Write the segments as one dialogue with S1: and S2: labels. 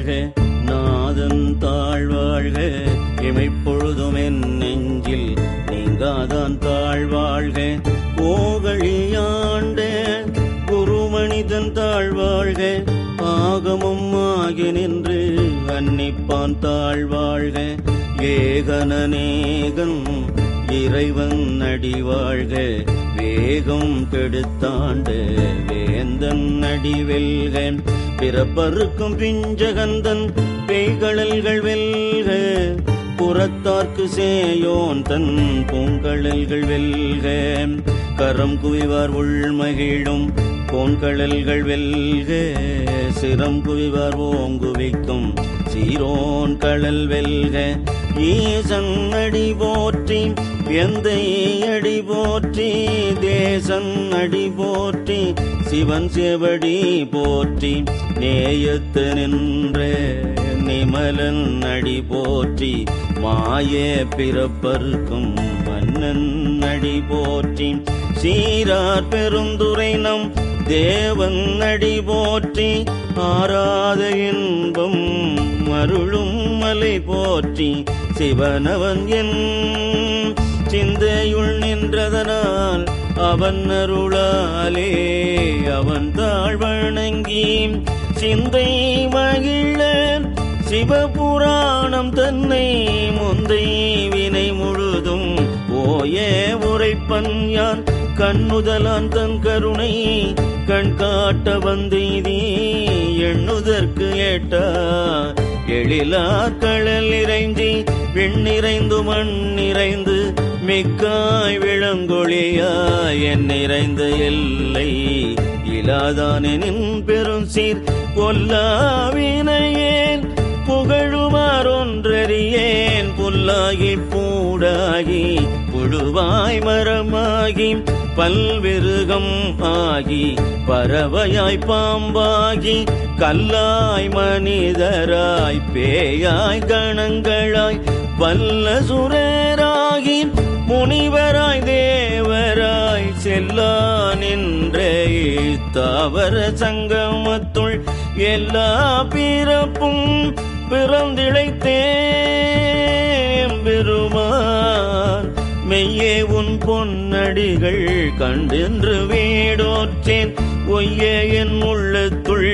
S1: வாழ்க நாதன் தாழ்வாழ்க இமைப்பொழுதும் என் நெஞ்சில் நீங்காதான் தாழ்வாழ்க ஓகழியாண்ட குருமனிதன் தாழ்வாழ்க ஆகமும் ஆகி நின்று அன்னிப்பான் தாழ்வாழ்க ஏகனநேகன் இறைவன் அடிவாழ்க வேகம் கெடுத்தாண்ட வேந்தன் அடிவெல்க பிறப்பருக்கும் பிஞ்சகந்தன் பெய்கழல்கள் வெல்க புறத்தார்க்கு சேயோன் தன் பூங்கழல்கள் வெல்க கரம் குவிவார் உள்மகிழும் கோன்கழல்கள் வெல்க சிரம் குவிவார் ஓங்குவிக்கும் சீரோன் கழல் வெல்க ஈசன் அடி போற்றி எந்தை அடி போற்றி தேசன் அடி போற்றி சிவன் செவடி போற்றி நேயத்து நின்ற நிமலன் அடி போற்றி மாய பிறப்பருக்கும் மன்னன் அடி போற்றி சீரார் பெருந்துரை நம் தேவன் அடி போற்றி ஆராத இன்பம் அருளும் மலை போற்றி சிவனவன் என் சிந்தையுள் நின்றதனால் அவன் அருளாலே அவன் தாழ்வணங்கி சிந்தை மகிழ சிவபுராணம் தன்னை முந்தை வினை முழுதும் ஓய உரைப்பன் யான் கண்ணுதலான் தன் கருணை கண் காட்ட வந்தெய்தி எண்ணுதற்கு ஏட்டா எழிலா கடல் இறைஞ்சி விண்ணிறைந்து மண் நிறைந்து மிக்காய் விளங்கொழியாய் என் நிறைந்த எல்லை இலாதானின் பெரும் சீர் பொல்லாவினையேன் புகழுமாறொன்றறியேன் புல்லாகி பூடாகி புழுவாய் மரமாகி பல்விருகம் ஆகி பறவையாய் பாம்பாகி கல்லாய் மனிதராய் பேயாய் கணங்களாய் வல்ல சுரராகி முனிவராய் தேவராய் செல்லா நின்ற தாவர சங்கமத்துள் எல்லா பிறப்பும் பிறந்திழைத்தேன் பெருமான் மெய்யே உன் பொன்னடிகள் கண்டென்று வேடோற்றேன் ஒய்ய என் உள்ளத்துள்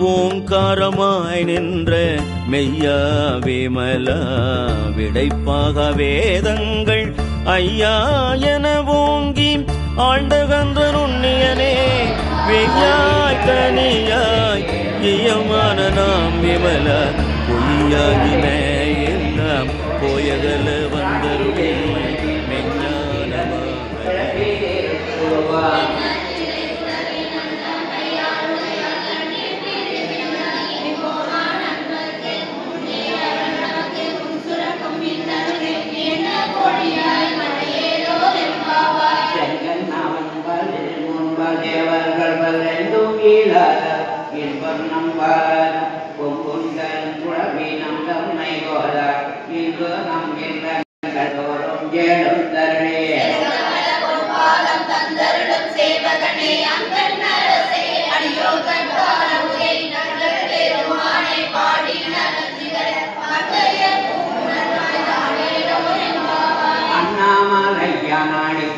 S1: ஓங்காரமாய் நின்ற மெய்யா விமலா விடைப்பாக வேதங்கள் ஐயா என ஓங்கி ஆண்டகன்ற நுண்ணியனே வெய்யாய் தனியாய் இயமான நாம் விமல பொய்யாகின எல்லாம் போயகல வந்தருளே மெஞ்ஞானமாக
S2: தேவர்கள் வல்லெண்டும் இன்பம் நம்பார் பொங்குண்டன் குழவி நம் தம்மை கோதார் இன்று நம் இல்லோரும் ஜேடும் தருளே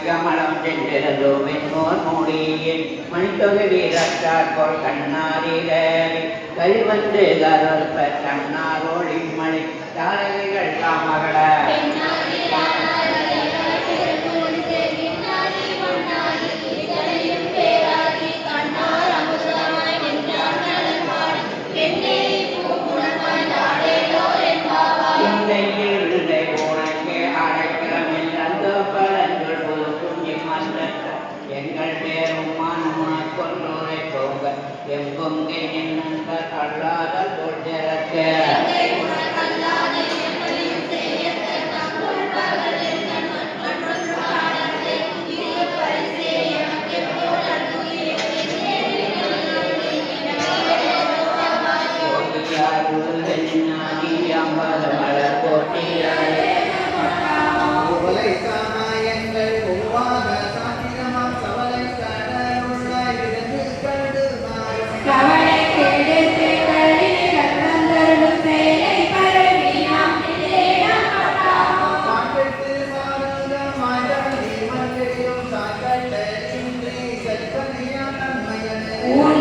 S2: கமலம் சென்றதோ வெண்ணோர் மூடியின் மணித்தொகை வீரத்தாற்போல் கண்ணாரிலே கல்வந்து கருப்ப கண்ணாரோழி மணி தாரகைகள் காமகள எங்கள் பேரும் மானமாய் கொண்டோரை போங்க எங்கும் அல்லாத தோற்றக்க மலர் போட்டியாரே
S3: கவலை கேடு தேவழி கண்ணந்த ஊர்